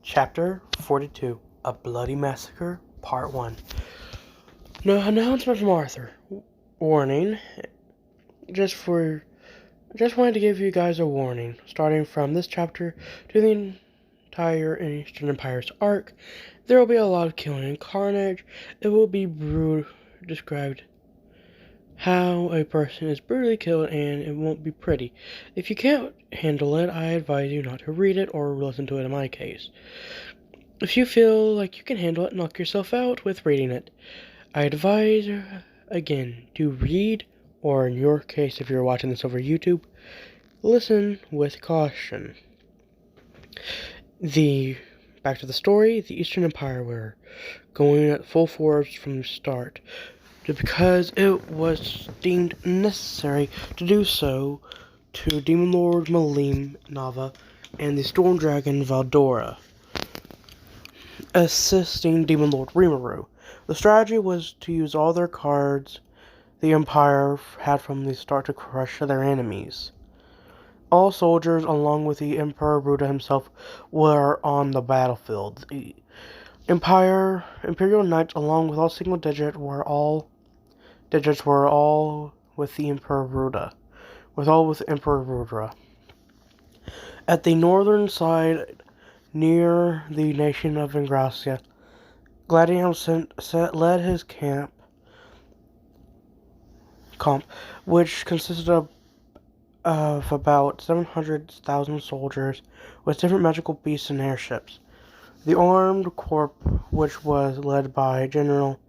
Chapter 42, A Bloody Massacre, Part 1. No announcement from Arthur. Warning. Just wanted to give you guys a warning. Starting from this chapter to the entire Eastern Empire's arc, there will be a lot of killing and carnage. It will be described how a person is brutally killed, and it won't be pretty. If you can't handle it, I advise you not to read it or listen to it in my case. If you feel like you can handle it, knock yourself out with reading it. I advise, again, to read, or in your case, if you're watching this over YouTube, listen with caution. Back to the story, the Eastern Empire were going at full force from the start, because it was deemed necessary to do so to Demon Lord Milim Nava and the Storm Dragon Valdora, assisting Demon Lord Rimiru. The strategy was to use all their cards the Empire had from the start to crush their enemies. All soldiers, along with the Emperor Buddha himself, were on the battlefield. The Imperial Knights, along with all single digits, were all with the Emperor Buddha. At the northern side, near the nation of Ingracia, Gladion led his camp, which consisted of about 700,000 soldiers with different magical beasts and airships. The armed corps, which was led by General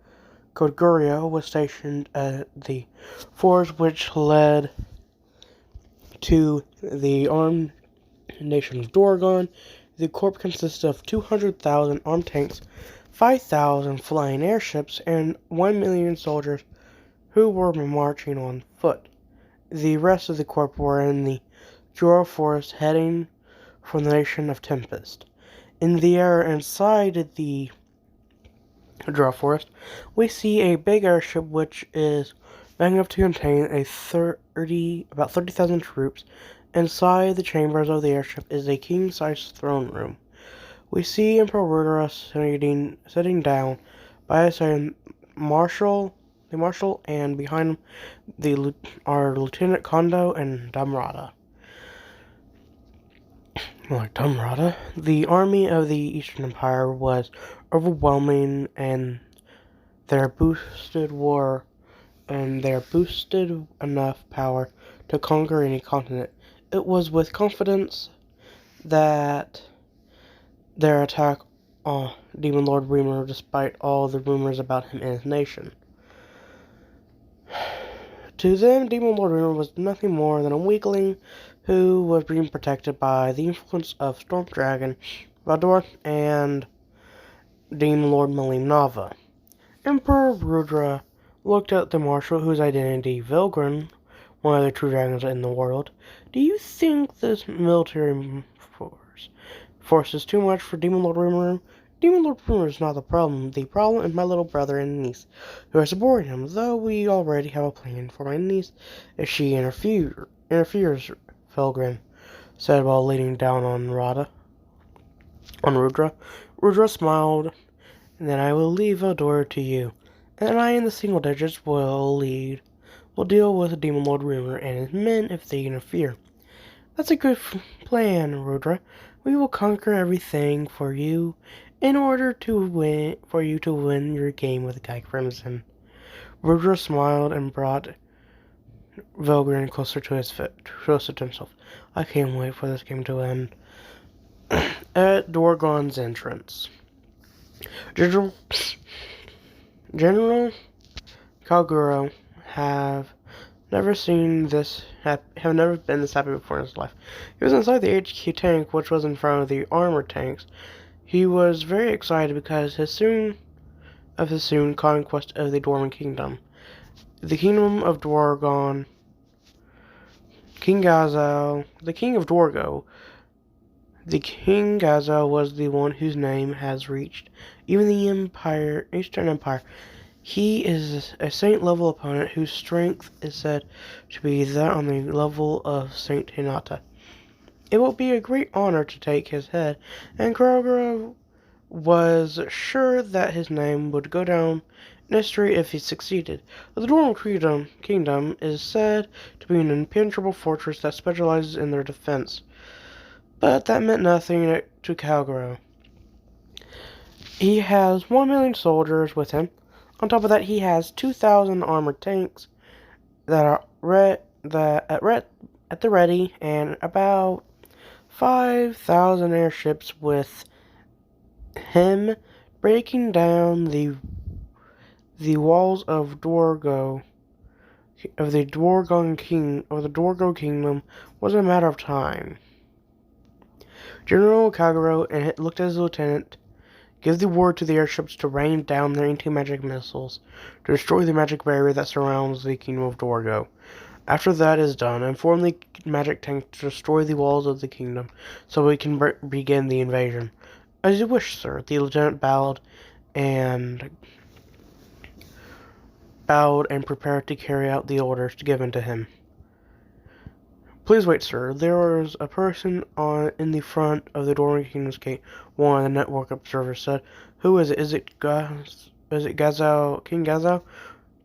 Kodgurio, was stationed at the forest which led to the armed nation of Dorgon. The corps consisted of 200,000 armed tanks, 5,000 flying airships, and 1 million soldiers who were marching on foot. The rest of the corps were in the Jura Forest, heading for the nation of Tempest. In the air inside the Jura Forest, we see a big airship which is big enough to contain about 30,000 troops. Inside the chambers of the airship is a king-sized throne room. We see Emperor Rudra sitting down by his marshal, and behind him are Lieutenant Kondo and Damrata. The army of the Eastern Empire was overwhelming, and their boosted enough power to conquer any continent. It was with confidence that their attack on Demon Lord Rimiru, despite all the rumors about him and his nation. To them, Demon Lord Rimiru was nothing more than a weakling who was being protected by the influence of Storm Dragon Valdora and Demon Lord Milim Nava. Emperor Rudra looked at the marshal, whose identity Vilgren, one of the true dragons in the world. Do you think this military force is too much for Demon Lord Rimiru? Demon Lord Rimiru is not the problem. The problem is my little brother and niece, who are supporting him, though we already have a plan for my niece if she interferes, Vilgren said while leaning down on Rudra. Rudra smiled. Then I will leave Valdora to you, and I and the single digits will deal with Demon Lord Rimiru and his men if they interfere. That's a good plan, Rudra. We will conquer everything for you in order to win your game with Guy Crimson. Rudra smiled and brought Vilgren closer to himself. I can't wait for this game to end. At Dorgon's entrance, General Kaguro have never been this happy before in his life. He was inside the HQ tank, which was in front of the armored tanks. He was very excited because his soon conquest of the Dwarven Kingdom. The Kingdom of Dorgon, King Gazal, the King of Dorgo. The King Gazal was the one whose name has reached even the Eastern Empire. He is a Saint-level opponent whose strength is said to be that on the level of Saint Hinata. It will be a great honor to take his head, and Kagura was sure that his name would go down in history if he succeeded. The Kingdom is said to be an impenetrable fortress that specializes in their defense. But that meant nothing to Kagura. He has 1 million soldiers with him. On top of that, he has 2,000 armored tanks that are at the ready, and about 5,000 airships with him breaking down the walls of Dorgo of the Dorgo Kingdom was a matter of time. General Kaguro looked at his lieutenant. Give the word to the airships to rain down their anti-magic missiles to destroy the magic barrier that surrounds the kingdom of Dorgo. After that is done, inform the magic tank to destroy the walls of the kingdom so we can begin the invasion. As you wish, sir. The lieutenant bowed and prepared to carry out the orders given to him. Please wait, sir. There is a person in the front of the Dorgan Kingdom's gate, one of the network observers said. Who is it? Is it Gazao, King Gazao?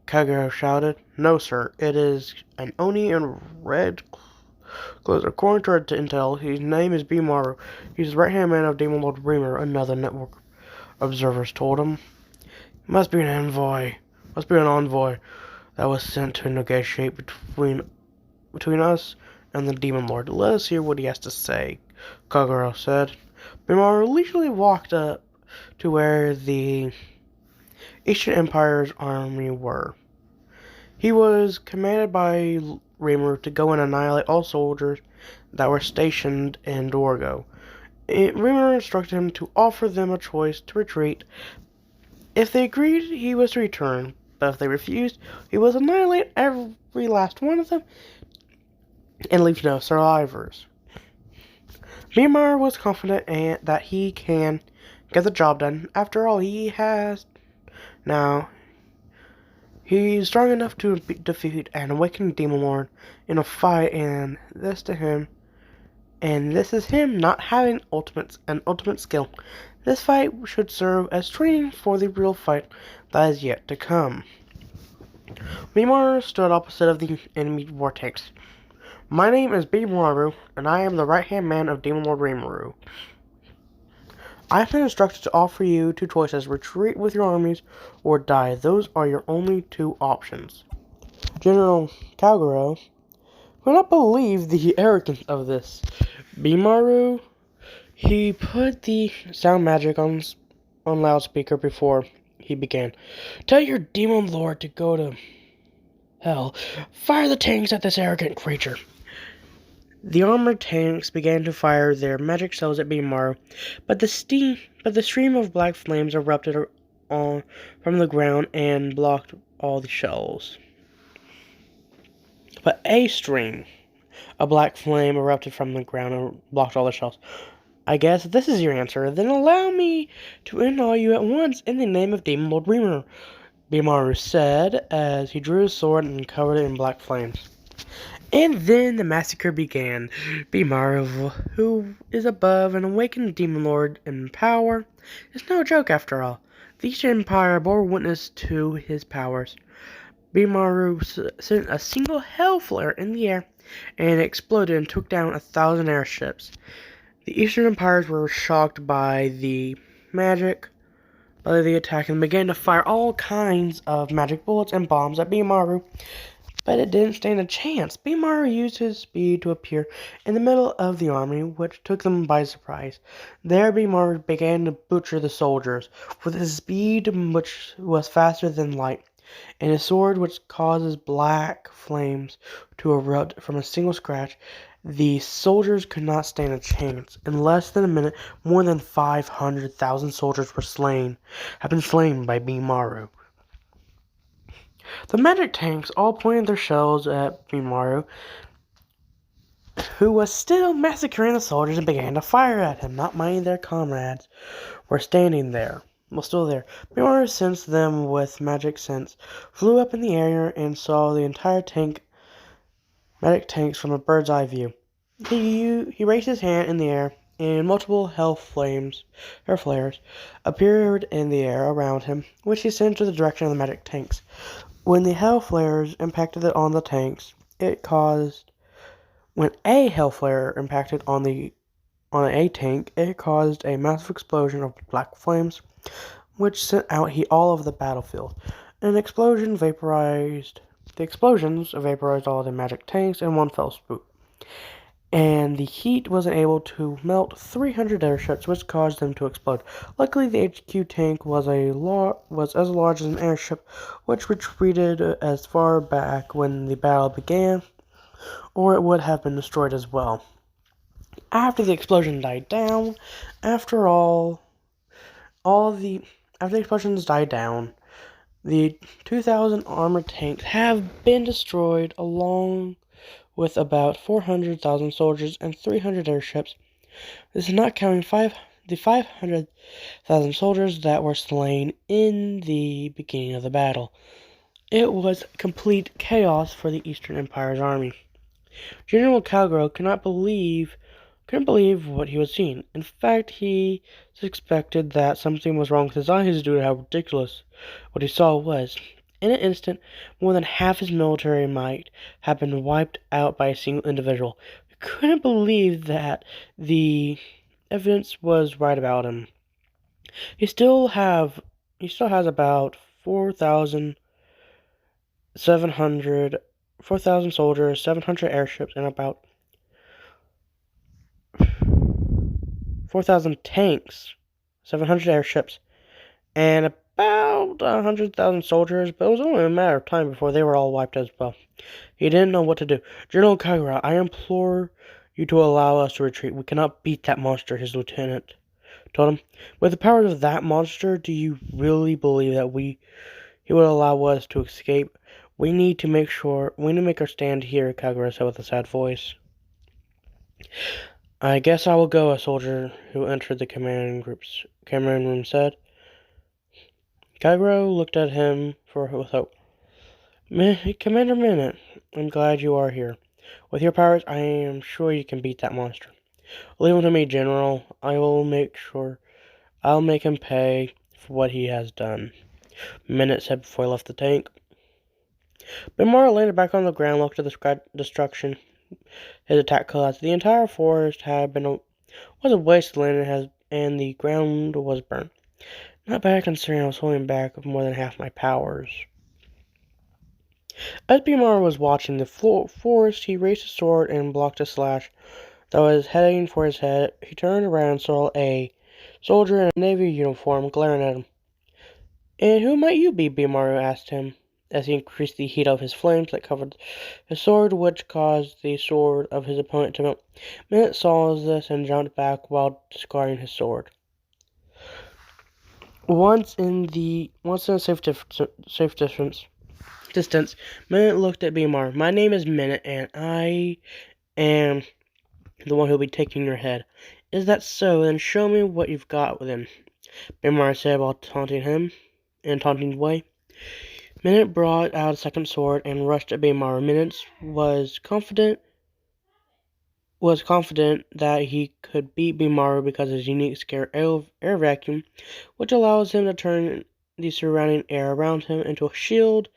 Kagero shouted. No, sir. It is an Oni in red clothes. According to our intel, his name is Bimaru. He's the right-hand man of Demon Lord Rimiru, another network observers told him. Must be an envoy that was sent to negotiate between us and the Demon Lord. Let us hear what he has to say, Kagero said. Bimaru leisurely walked up to where the Eastern Empire's army were. He was commanded by Rimiru to go and annihilate all soldiers that were stationed in Dorgo. Rimiru instructed him to offer them a choice to retreat. If they agreed, he was to return, but if they refused, he was to annihilate every last one of them and leave no survivors. Milimar was confident that he can get the job done. After all, he's strong enough to defeat an awakened demon lord in a fight, and this is him not having an ultimate skill. This fight should serve as training for the real fight that is yet to come. Milimar stood opposite of the enemy war tanks. My name is Bimaru, and I am the right-hand man of Demon Lord Rimiru. I have been instructed to offer you 2 choices: retreat with your armies or die. Those are your only 2 options. General Kaguro could not believe the arrogance of this. Bimaru, he put the sound magic on loudspeaker before he began. Tell your Demon Lord to go to hell. Fire the tanks at this arrogant creature. The armored tanks began to fire their magic shells at Bimaru, but the stream of black flames erupted from the ground and blocked all the shells. But a stream of black flame erupted from the ground and blocked all the shells. I guess this is your answer. Then allow me to end all you at once in the name of Demon Lord Rimiru, Bimaru said as he drew his sword and covered it in black flames. And then the massacre began. Bimaru, who is above an awakened demon lord in power, is no joke after all. The Eastern Empire bore witness to his powers. Bimaru sent a single hell flare in the air, and it exploded and took down 1,000 airships. The Eastern Empires were shocked by the attack and began to fire all kinds of magic bullets and bombs at Bimaru. But it didn't stand a chance. Bimaru used his speed to appear in the middle of the army, which took them by surprise. There Bimaru began to butcher the soldiers, with his speed which was faster than light, and his sword which causes black flames to erupt from a single scratch. The soldiers could not stand a chance. In less than a minute, more than 500,000 soldiers have been slain by Bimaru. The magic tanks all pointed their shells at Rimiru, who was still massacring the soldiers, and began to fire at him, not minding their comrades were still there. Rimiru sensed them with magic sense, flew up in the air, and saw the entire magic tanks from a bird's eye view. He raised his hand in the air, and multiple hair flares, appeared in the air around him, which he sent to the direction of the magic tanks. When the hell flares impacted on the tanks, when a hell flare impacted on a tank, it caused a massive explosion of black flames, which sent out heat all over the battlefield. The explosions vaporized all the magic tanks in one fell swoop, and the heat wasn't able to melt 300 airships, which caused them to explode. Luckily, the HQ tank was as large as an airship, which retreated as far back when the battle began, or it would have been destroyed as well. After the explosion died down, after the explosions died down, the 2,000 armored tanks have been destroyed, along with about 400,000 soldiers and 300 airships. This is not counting the 500,000 soldiers that were slain in the beginning of the battle. It was complete chaos for the Eastern Empire's army. General Calgaro couldn't believe what he was seeing. In fact, he suspected that something was wrong with his eyes due to how ridiculous what he saw was. In an instant, more than half his military might had been wiped out by a single individual. He couldn't believe that the evidence was right about him. He still has about 4,000 soldiers, 700 airships, and about 4,000 tanks, 700 airships, and about 100,000 soldiers, but it was only a matter of time before they were all wiped as well. He didn't know what to do. General Kagura, I implore you to allow us to retreat. We cannot beat that monster, his lieutenant told him. With the powers of that monster, do you really believe that he would allow us to escape? We need to make our stand here, Kagura said with a sad voice. I guess I will go, a soldier who entered the command room said. Kagura looked at him with hope. Commander Minute, I'm glad you are here. With your powers, I am sure you can beat that monster. Leave him to me, General. I'll make him pay for what he has done, Minute said before he left the tank. Bimara landed back on the ground, looked at the destruction his attack caused. The entire forest was a wasteland and the ground was burnt. Not bad considering I was holding back more than half my powers. As Bimara was watching the forest, he raised his sword and blocked a slash that was heading for his head. He turned around and saw a soldier in a navy uniform glaring at him. And who might you be? Bimara asked him, as he increased the heat of his flames that covered his sword, which caused the sword of his opponent to melt. Minute saw this and jumped back while discarding his sword. Once in a safe distance, Minute looked at Bimar. My name is Minute, and I am the one who'll be taking your head. Is that so? Then show me what you've got with him, Bimar said while taunting him in a taunting way. Minute brought out a second sword and rushed at Bimar. Minute was confident that he could beat Bimar because of his unique scare air vacuum, which allows him to turn the surrounding air around him into a shield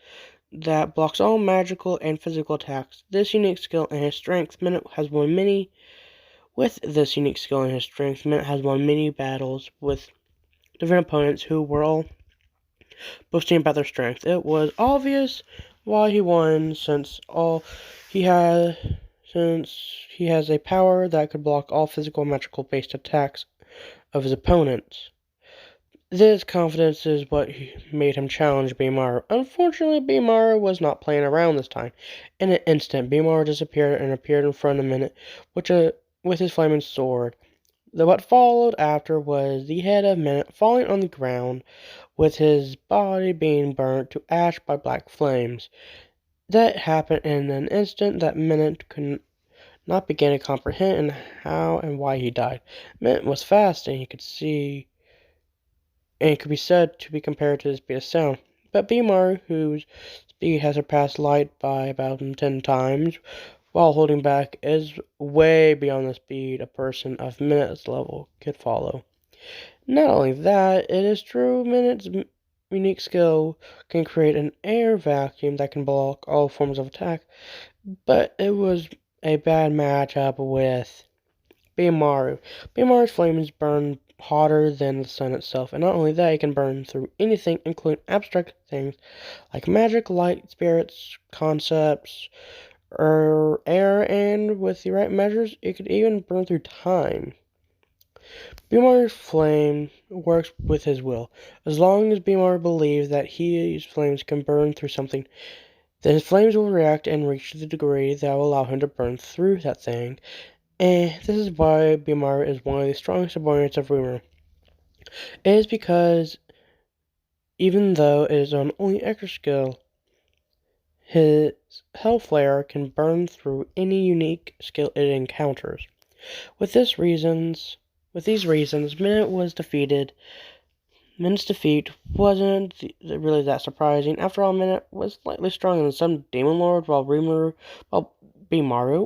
that blocks all magical and physical attacks. This unique skill and his strength, Minute has won many battles with different opponents who were all boasting about their strength. It was obvious why he won, since he has a power that could block all physical and magical based attacks of his opponents. This confidence is what made him challenge Bimar. Unfortunately, Bimar was not playing around this time. In an instant, Bimar disappeared and appeared in front of Minute, with his flaming sword. What followed after was the head of Minute falling on the ground, with his body being burnt to ash by black flames. That happened in an instant that Minute could not begin to comprehend how and why he died. Minute was fast, and it could be said to be compared to the speed of sound. But Bimar, whose speed has surpassed light by about 10 times, while holding back is way beyond the speed a person of Minutes level could follow. Not only that, it is true Minutes' unique skill can create an air vacuum that can block all forms of attack, but it was a bad matchup with Beimaru. Beimaru's flames burn hotter than the sun itself, and not only that, it can burn through anything, including abstract things like magic, light, spirits, concepts, or air, and with the right measures, it could even burn through time. Beimaru's flame works with his will. As long as Beimaru believes that his flames can burn through something, then his flames will react and reach the degree that will allow him to burn through that thing. And this is why Beimaru is one of the strongest subordinates of Rimiru. It is because, even though it is an only extra skill, his Hellflare can burn through any unique skill it encounters. With these reasons, Minut's defeat wasn't really that surprising. After all, Minute was slightly stronger than some Demon Lord, while Beimaru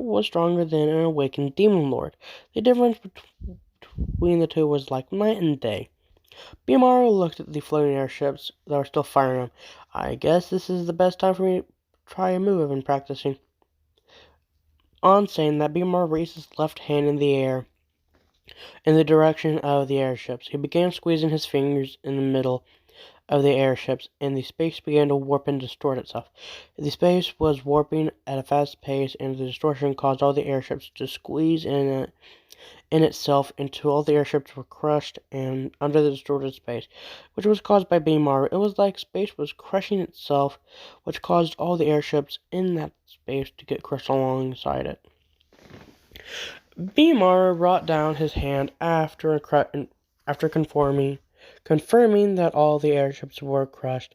was stronger than an awakened Demon Lord. The difference between the two was like night and day. Beimaru looked at the floating airships that were still firing him. I guess this is the best time for me to try a move I've been practicing. On saying that, Beimaru raised his left hand in the air in the direction of the airships. He began squeezing his fingers in the middle of the airships, and the space began to warp and distort itself. The space was warping at a fast pace, and the distortion caused all the airships to squeeze in itself until all the airships were crushed and under the distorted space, which was caused by Beimaru. It was like space was crushing itself, which caused all the airships in that space to get crushed alongside it. Beimaru brought down his hand after confirming that all the airships were crushed.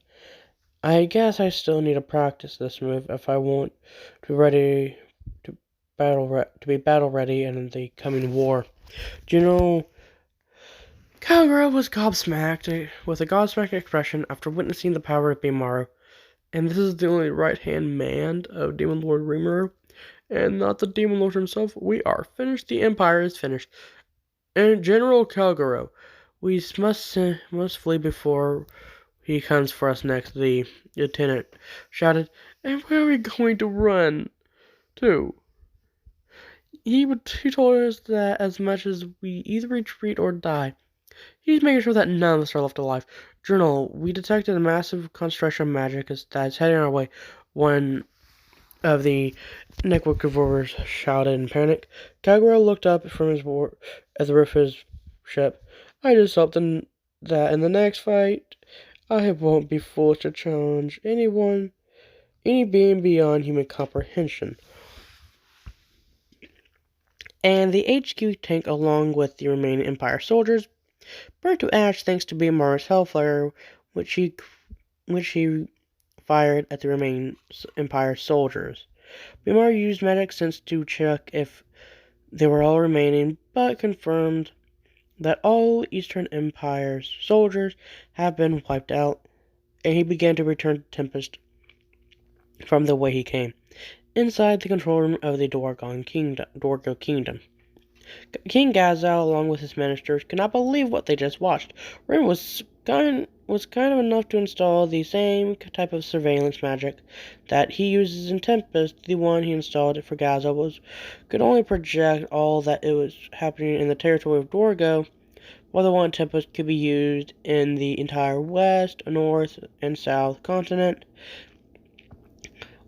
I guess I still need to practice this move if I want to be battle ready in the coming war. Do you know, Kagura was gobsmacked with a gobsmacked expression after witnessing the power of Beimaru, and this is the only right-hand man of Demon Lord Rimiru, and not the Demon Lord himself. We are finished. The Empire is finished. And General Kagura, we must flee before he comes for us next, the lieutenant shouted. And where are we going to run to? He told us that as much as we either retreat or die, he's making sure that none of us are left alive. Journal, we detected a massive concentration of magic that's heading our way. One of the network converters shouted in panic. Kagura looked up from his at the roof of his ship. I just hope that in the next fight, I won't be foolish to challenge any being beyond human comprehension. And the HQ tank, along with the remaining Empire soldiers, burned to ash thanks to Beimaru's Hellfire, which he fired at the remaining Empire soldiers. Beimaru used magic sense to check if they were all remaining, but confirmed that all Eastern Empire's soldiers have been wiped out, and he began to return to Tempest from the way he came, inside the control room of the Dorgo Kingdom. King Gazal, along with his ministers, could not believe what they just watched. Rin was kind of enough to install the same type of surveillance magic that he uses in Tempest. The one he installed for Gazal could only project all that it was happening in the territory of Dorgo, while the one in Tempest could be used in the entire west, north, and south continent.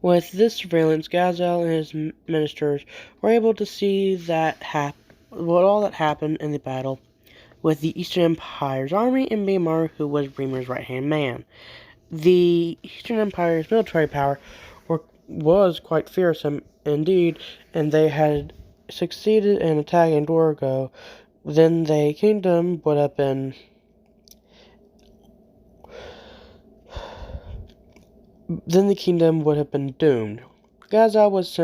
With this surveillance, Gazal and his ministers were able to see all that happened in the battle with the Eastern Empire's army and Beimaru, who was Rimiru's right-hand man. The Eastern Empire's military power was quite fearsome indeed, and they had succeeded in attacking Dorgo. Then the kingdom would have been doomed. Gazal was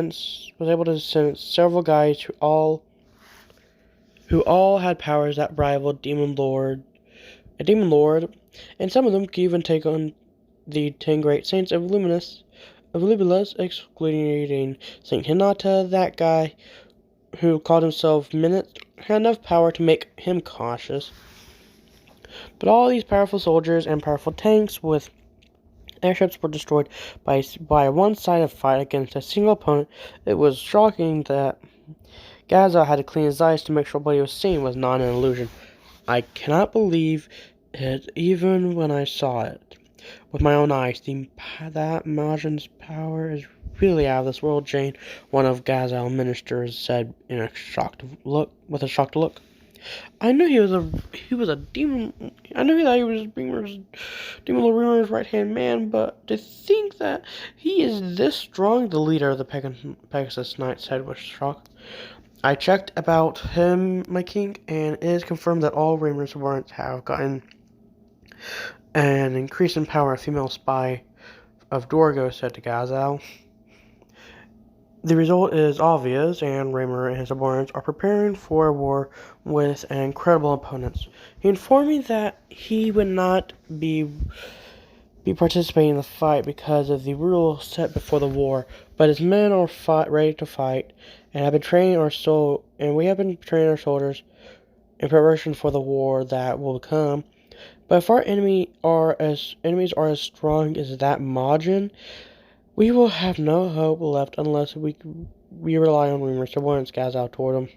able to sense several guys who all had powers that rivaled a Demon Lord, and some of them could even take on the 10 great saints of Luminous Voluptuous, excluding Saint Hinata, that guy who called himself Minute, had enough power to make him cautious. But all these powerful soldiers and powerful tanks with airships were destroyed by a one-sided fight against a single opponent. It was shocking that Gaza had to clean his eyes to make sure what he was seeing was not an illusion. I cannot believe it even when I saw it with my own eyes. That Majin's power is really out of this world, Jane, one of Gazal ministers said in a shocked look. I knew he was a demon. I knew that he was Demon Lord Rimiru's right-hand man, but to think that he is this strong, the leader of the Pegasus Knights said with shock. I checked about him, my king, and it is confirmed that all Rimiru's warrants have gotten an increase in power. A female spy of Dorgo said to Gazal. The result is obvious, and Rimiru and his subordinates are preparing for a war with incredible opponents. He informed me that he would not be participating in the fight because of the rules set before the war, but his men are ready to fight, and we have been training our soldiers in preparation for the war that will come. But if our enemies are as strong as that Majin, we will have no hope left unless we rely on Rimiru's subordinates. Gazal toward him.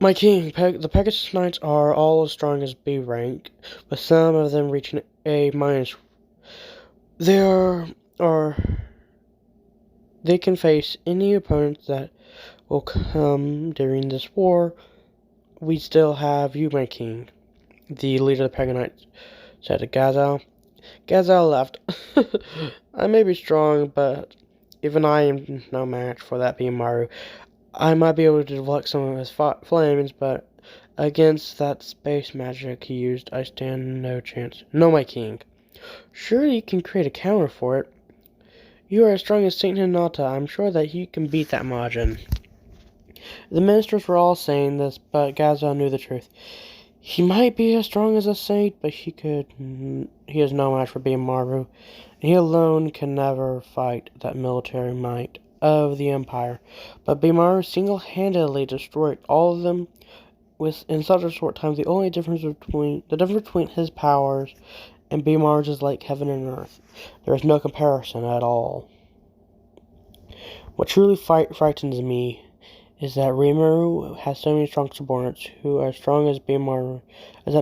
My king, the Pegasus Knights are all as strong as B rank, with some of them reaching A minus. They can face any opponents that will come during this war. We still have you, my king, the leader of the Pegasus Knights said to Gazal. Gazal left. I may be strong, but even I am no match for that Milim. I might be able to deflect some of his flames, but against that space magic he used, I stand no chance. No, my king. Surely you can create a counter for it. You are as strong as Saint Hinata. I'm sure that you can beat that Majin. The ministers were all saying this, but Gazal knew the truth. He might be as strong as a saint, but he is no match for Rimiru, and he alone can never fight that military might of the Empire. But Rimiru single-handedly destroyed all of them in such a short time. The difference between his powers and Rimiru's is like heaven and earth. There is no comparison at all. What truly frightens me is that Rimiru has so many strong subordinates who are as strong as that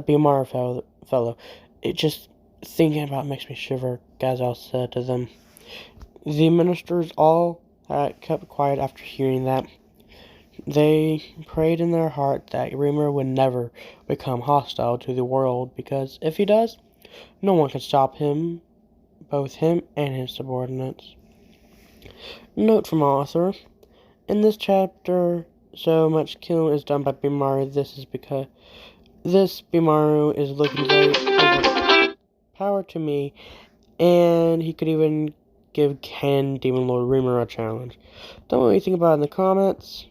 Rimiru fellow. It just thinking about it makes me shiver, Gazal said to them. The ministers all kept quiet after hearing that. They prayed in their heart that Rimiru would never become hostile to the world, because if he does, no one can stop him, both him and his subordinates. Note from author. In this chapter, so much killing is done by Rimiru. This is because this Rimiru is looking very overpowered to me, and he could even give Demon Lord Rimiru a challenge. Tell me what you think about it in the comments.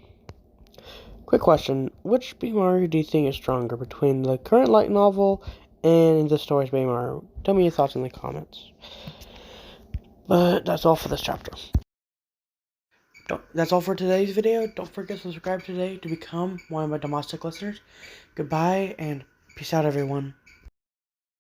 Quick question: which Rimiru do you think is stronger between the current light novel and the story's Rimiru? Tell me your thoughts in the comments. But that's all for this chapter. That's all for today's video. Don't forget to subscribe today to become one of my domestic listeners. Goodbye and peace out, everyone.